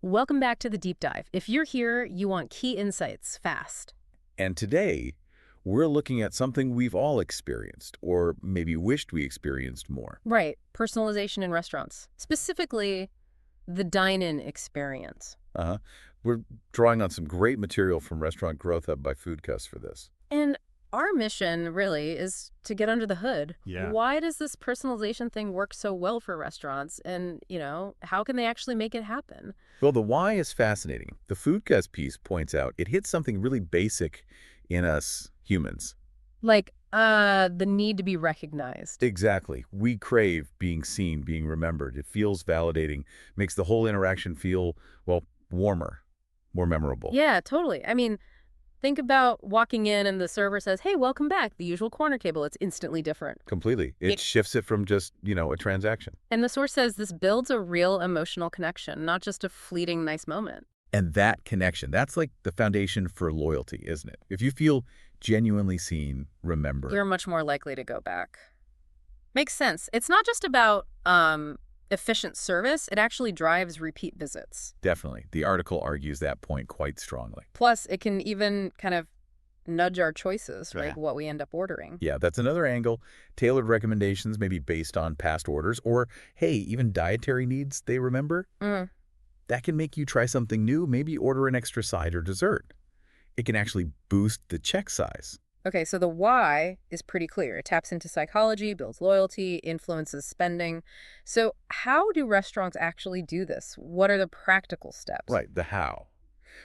Welcome back to the deep dive. If you're here, you want key insights fast. And today, we're looking at something we've all experienced, or maybe wished we experienced more. Right, personalization in restaurants, specifically the dine-in experience. Uh-huh. We're drawing on some great material from Restaurant Growth Hub by Foodcast for this. And our mission really is to get under the hood. Yeah. Why does this personalization thing work so well for restaurants? And, how can they actually make it happen? Well, the why is fascinating. The Foodcast piece points out it hits something really basic in us humans. Like, the need to be recognized. Exactly. We crave being seen, being remembered. It feels validating, makes the whole interaction feel, well, warmer, more memorable. Yeah, totally. I mean, think about walking in and the server says, "Hey, welcome back." The usual corner table, it's instantly different. Completely. It shifts it from just, a transaction. And the source says this builds a real emotional connection, not just a fleeting nice moment. And that connection, that's like the foundation for loyalty, isn't it? If you feel genuinely seen, remembered. You're much more likely to go back. Makes sense. It's not just about efficient service. It actually drives repeat visits. Definitely. The article argues that point quite strongly. Plus, it can even kind of nudge our choices, right? Yeah. What we end up ordering. Yeah, that's another angle. Tailored recommendations maybe based on past orders or, hey, even dietary needs they remember. Mm. That can make you try something new, maybe order an extra side or dessert. It can actually boost the check size. Okay, so the why is pretty clear. It taps into psychology, builds loyalty, influences spending. So how do restaurants actually do this? What are the practical steps? Right, the how.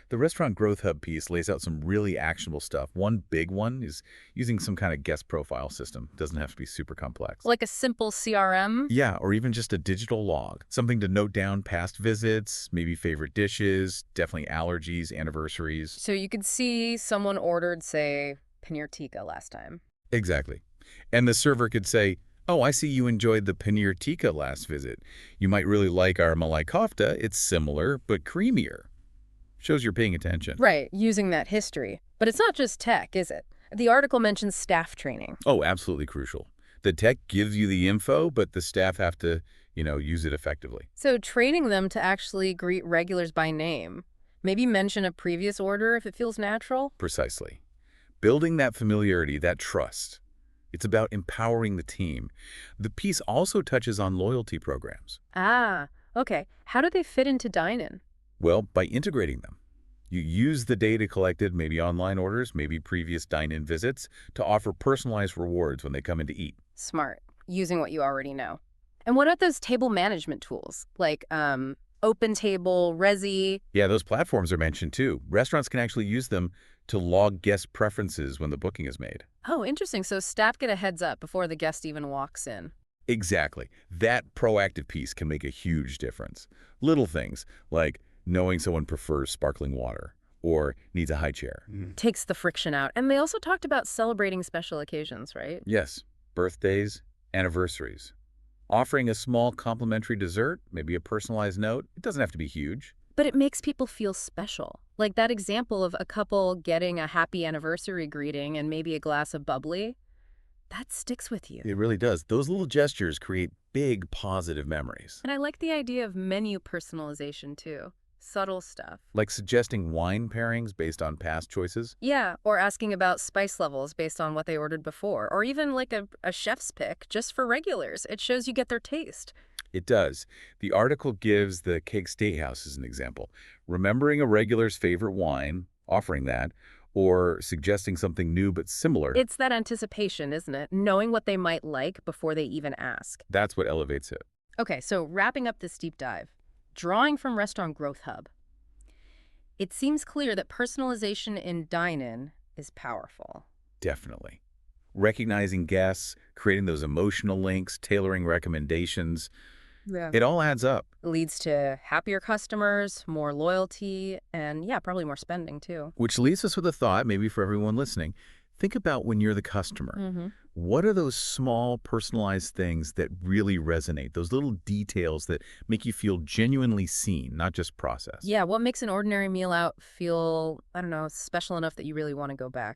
The Restaurant Growth Hub piece lays out some really actionable stuff. One big one is using some kind of guest profile system. Doesn't have to be super complex. Like a simple CRM? Yeah, or even just a digital log. Something to note down past visits, maybe favorite dishes, definitely allergies, anniversaries. So you could see someone ordered, say, paneer tikka last time. Exactly. And the server could say, oh, I see you enjoyed the paneer tikka last visit. You might really like our malai kofta. It's similar, but creamier. Shows you're paying attention. Right, using that history. But it's not just tech, is it? The article mentions staff training. Oh, absolutely crucial. The tech gives you the info, but the staff have to, use it effectively. So training them to actually greet regulars by name. Maybe mention a previous order if it feels natural. Precisely. Building that familiarity, that trust. It's about empowering the team. The piece also touches on loyalty programs. Ah, okay. How do they fit into Dine-In? Well, by integrating them. You use the data collected, maybe online orders, maybe previous dine-in visits, to offer personalized rewards when they come in to eat. Smart. Using what you already know. And what about those table management tools? Like OpenTable, Resi? Yeah, those platforms are mentioned too. Restaurants can actually use them to log guest preferences when the booking is made. Oh, interesting. So staff get a heads up before the guest even walks in. Exactly. That proactive piece can make a huge difference. Little things like knowing someone prefers sparkling water or needs a high chair. Takes the friction out. And they also talked about celebrating special occasions, right? Yes, birthdays, anniversaries. Offering a small complimentary dessert, maybe a personalized note. It doesn't have to be huge. But it makes people feel special. Like that example of a couple getting a happy anniversary greeting and maybe a glass of bubbly. That sticks with you. It really does. Those little gestures create big positive memories. And I like the idea of menu personalization too. Subtle stuff. Like suggesting wine pairings based on past choices. Yeah, or asking about spice levels based on what they ordered before. Or even like a chef's pick just for regulars. It shows you get their taste. It does. The article gives the Cake Steakhouse as an example. Remembering a regular's favorite wine, offering that, or suggesting something new but similar. It's that anticipation, isn't it? Knowing what they might like before they even ask. That's what elevates it. Okay, so wrapping up this deep dive. Drawing from Restaurant Growth Hub. It seems clear that personalization in Dine-In is powerful. Definitely. Recognizing guests, creating those emotional links, tailoring recommendations. Yeah. It all adds up. It leads to happier customers, more loyalty, and yeah, probably more spending too. Which leaves us with a thought, maybe for everyone listening. Think about when you're the customer. What are those small personalized things that really resonate? Those little details that make you feel genuinely seen, not just processed. Yeah, what makes an ordinary meal out feel, I don't know, special enough that you really want to go back?